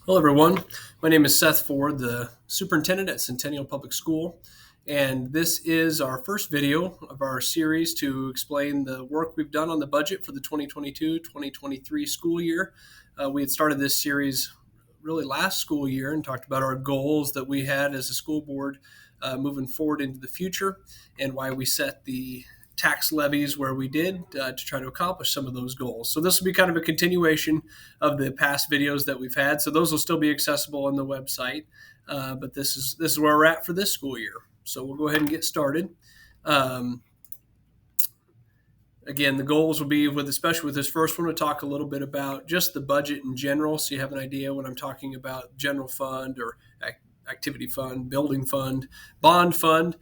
Hello, everyone. My name is Seth Ford, the superintendent at Centennial Public School, and this is our first video of our series to explain the work we've done on the budget for the 2022-2023 school year. We had started this series really last school year and talked about our goals that we had as a school board moving forward into the future and why we set the tax levies where we did to try to accomplish some of those goals. So this will be kind of a continuation of the past videos that we've had. So those will still be accessible on the website, but this is where we're at for this school year. So we'll go ahead and get started. Again, the goals will be especially with this first one, to talk a little bit about just the budget in general, so you have an idea when I'm talking about general fund or activity fund, building fund, bond fund,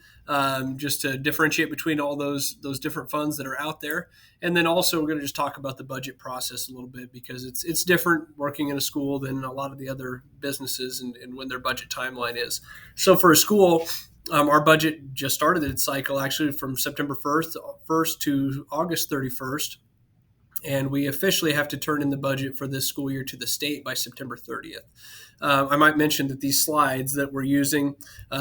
just to differentiate between all those different funds that are out there. And then also we're going to just talk about the budget process a little bit, because it's different working in a school than a lot of the other businesses and when their budget timeline is. So for a school, our budget just started its cycle actually from September 1st to August 31st. And we officially have to turn in the budget for this school year to the state by September 30th. I might mention that these slides that we're using,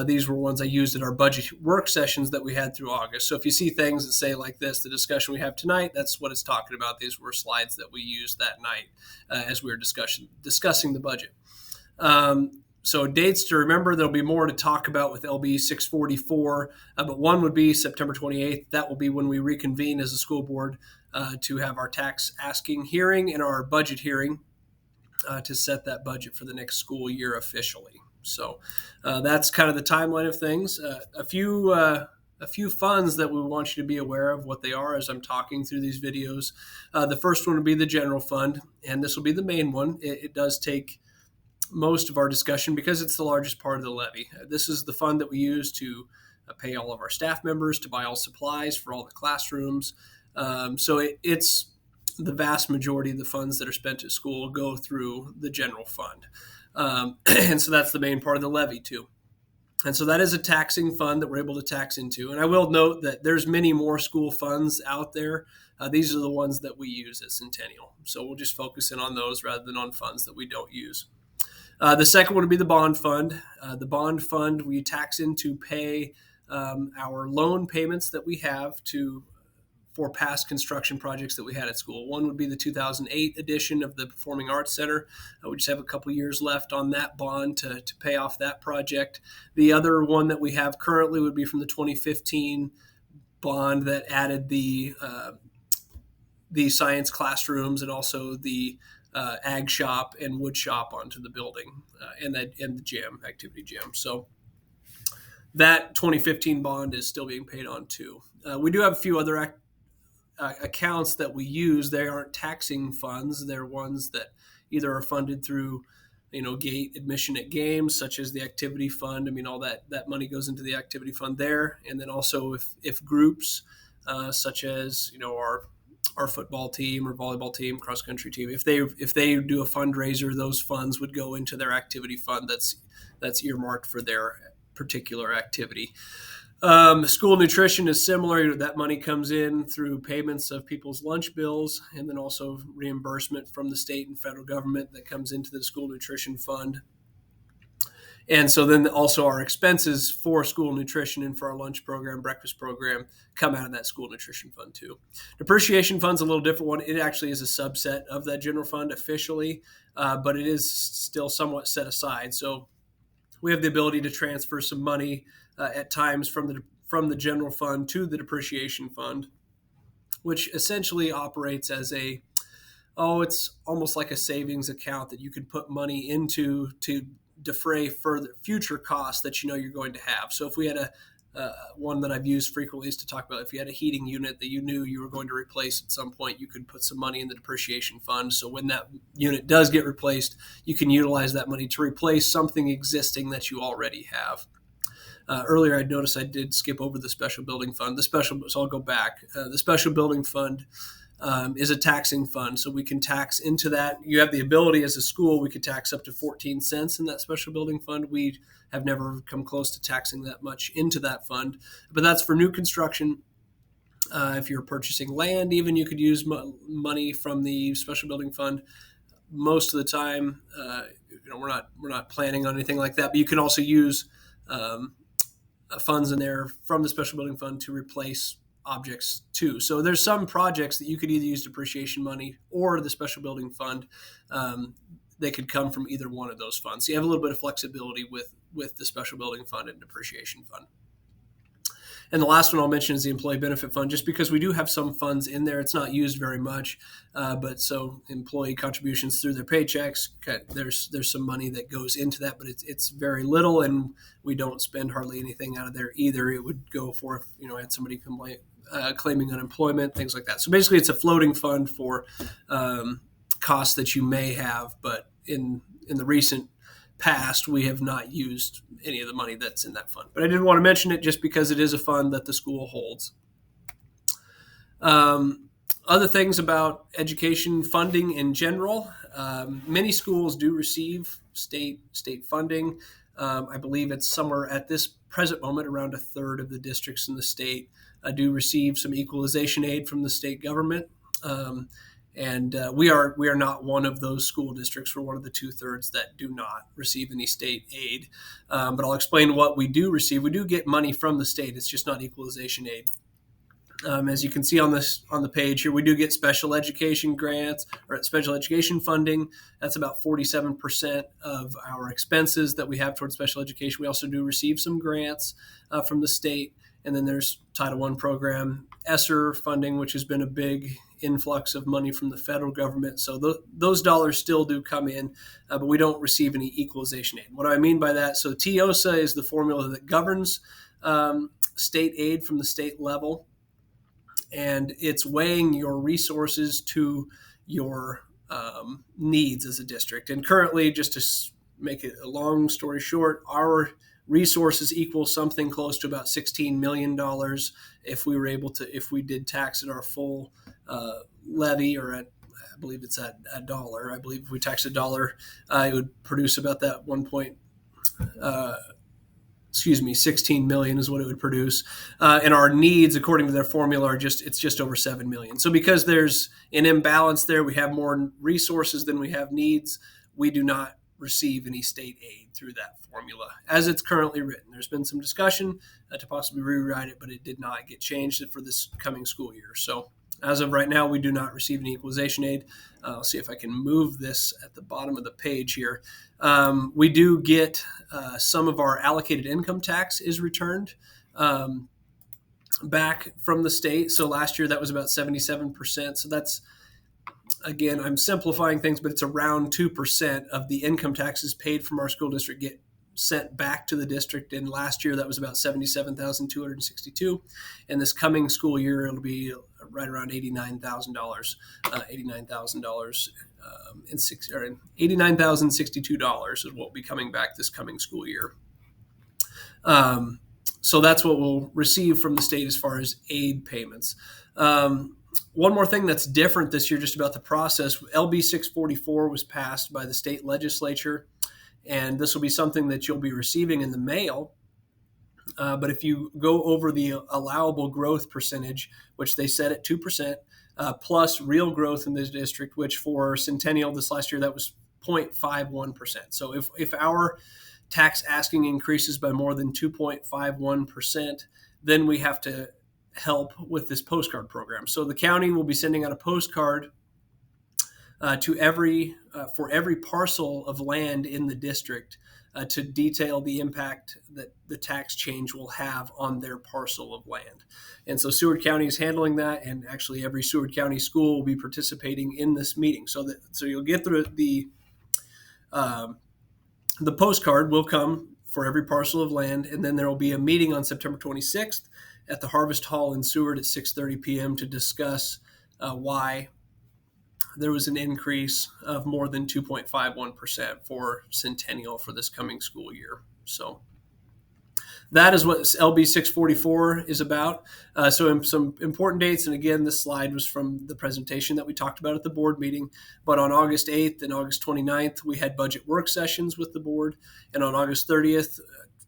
these were ones I used at our budget work sessions that we had through August. So if you see things that say like this, the discussion we have tonight, that's what it's talking about. These were slides that we used that night as we were discussing the budget. So dates to remember, there'll be more to talk about with LB 644, but one would be September 28th. That will be when we reconvene as a school board to have our tax asking hearing and our budget hearing to set that budget for the next school year officially. So that's kind of the timeline of things. A few funds that we want you to be aware of what they are as I'm talking through these videos. The first one would be the general fund, and this will be the main one. It does take most of our discussion because it's the largest part of the levy. This is the fund that we use to pay all of our staff members, to buy all supplies for all the classrooms. So it's the vast majority of the funds that are spent at school go through the general fund. And so that's the main part of the levy too. And so that is a taxing fund that we're able to tax into. And I will note that there's many more school funds out there. These are the ones that we use at Centennial. So we'll just focus in on those rather than on funds that we don't use. The second one would be the bond fund. The bond fund we tax in to pay our loan payments that we have for past construction projects that we had at school. One would be the 2008 edition of the Performing Arts Center. We just have a couple years left on that bond to pay off that project. The other one that we have currently would be from the 2015 bond that added the science classrooms and also the ag shop and wood shop onto the building and the gym, activity gym. So that 2015 bond is still being paid on too. We do have a few other accounts that we use. They aren't taxing funds. They're ones that either are funded through gate admission at games, such as the activity fund. I mean, all that money goes into the activity fund there. And then also if groups such as our football team or volleyball team, cross country team, if they do a fundraiser, those funds would go into their activity fund that's earmarked for their particular activity. School nutrition is similar. That money comes in through payments of people's lunch bills, and then also reimbursement from the state and federal government that comes into the school nutrition fund. And so then also our expenses for school nutrition and for our lunch program, breakfast program, come out of that school nutrition fund too. Depreciation fund's a little different one. It actually is a subset of that general fund officially, but it is still somewhat set aside. So we have the ability to transfer some money at times from the general fund to the depreciation fund, which essentially operates as it's almost like a savings account that you could put money into to defray further future costs that you're going to have. So if we had one that I've used frequently is to talk about if you had a heating unit that you knew you were going to replace at some point, you could put some money in the depreciation fund. So when that unit does get replaced, you can utilize that money to replace something existing that you already have. Earlier, I'd noticed I did skip over the special building fund. So I'll go back. The special building fund is a taxing fund, so we can tax into that. You have the ability as a school, we could tax up to 14 cents in that special building fund. We have never come close to taxing that much into that fund, but that's for new construction. If you're purchasing land, even you could use money from the special building fund. most of the time, we're not planning on anything like that. But you can also use um, funds in there from the special building fund to replace objects too. So there's some projects that you could either use depreciation money or the special building fund. They could come from either one of those funds. So you have a little bit of flexibility with the special building fund and depreciation fund. And the last one I'll mention is the employee benefit fund, just because we do have some funds in there. It's not used very much, but so employee contributions through their paychecks, there's some money that goes into that, but it's very little, and we don't spend hardly anything out of there either. It would go for if had somebody claiming unemployment, things like that. So basically, it's a floating fund for costs that you may have, but in the recent past, we have not used any of the money that's in that fund. But I did want to mention it just because it is a fund that the school holds. Other things about education funding in general, many schools do receive state funding. I believe it's somewhere at this present moment around a third of the districts in the state do receive some equalization aid from the state government. And we are not one of those school districts. We're one of the 2/3 that do not receive any state aid. But I'll explain what we do receive. We do get money from the state. It's just not equalization aid. As you can see on the page here, we do get special education grants or special education funding. That's about 47% of our expenses that we have towards special education. We also do receive some grants from the state. And then there's Title I program, ESSER funding, which has been a big influx of money from the federal government. So those dollars still do come in, but we don't receive any equalization aid. What do I mean by that? So TIOSA is the formula that governs state aid from the state level, and it's weighing your resources to your needs as a district. And currently, just to make it a long story short, our resources equal something close to about $16 million if we did tax at our full levy, or at, I believe it's at a dollar. I believe if we tax $1, it would produce about that 16 million is what it would produce. And our needs, according to their formula, it's just over 7 million. So because there's an imbalance there, we have more resources than we have needs. We do not receive any state aid through that formula as it's currently written. There's been some discussion to possibly rewrite it, but it did not get changed for this coming school year. So as of right now, we do not receive any equalization aid. I'll see if I can move this at the bottom of the page here. We do get some of our allocated income tax is returned back from the state. So last year that was about 77%. So that's, again, I'm simplifying things, but it's around 2% of the income taxes paid from our school district get sent back to the district. And last year that was about $77,262. And this coming school year, it'll be right around $89,000, $89,062 is what will be coming back this coming school year. So that's what we'll receive from the state as far as aid payments. One more thing that's different this year, just about the process, LB 644 was passed by the state legislature, and this will be something that you'll be receiving in the mail. But if you go over the allowable growth percentage, which they set at 2%, plus real growth in this district, which for Centennial this last year, that was 0.51%. So if our tax asking increases by more than 2.51%, then we have to help with this postcard program. So the county will be sending out a postcard for every parcel of land in the district to detail the impact that the tax change will have on their parcel of land. And so Seward County is handling that, and actually every Seward County school will be participating in this meeting. So you'll get through the postcard will come for every parcel of land, and then there will be a meeting on September 26th at the Harvest Hall in Seward at 6:30 p.m. to discuss why there was an increase of more than 2.51% for Centennial for this coming school year. So that is what LB 644 is about. So some important dates, and again, this slide was from the presentation that we talked about at the board meeting, but on August 8th and August 29th, we had budget work sessions with the board, and on August 30th,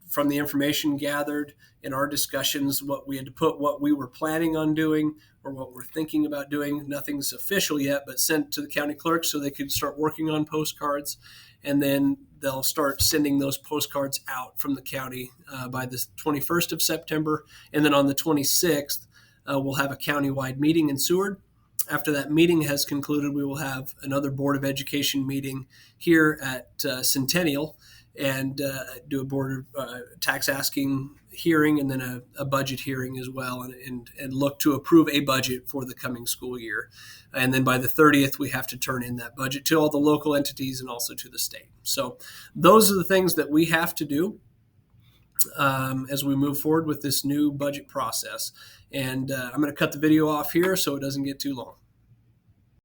from the information gathered in our discussions, what we had to put, what we were planning on doing or what we're thinking about doing. Nothing's official yet, but sent to the county clerk so they could start working on postcards. And then they'll start sending those postcards out from the county by the 21st of September. And then on the 26th, we'll have a countywide meeting in Seward. After that meeting has concluded, we will have another Board of Education meeting here at Centennial and do a board tax asking hearing and then a budget hearing as well, and look to approve a budget for the coming school year. And then by the 30th, we have to turn in that budget to all the local entities and also to the state. So those are the things that we have to do as we move forward with this new budget process. And I'm going to cut the video off here so it doesn't get too long.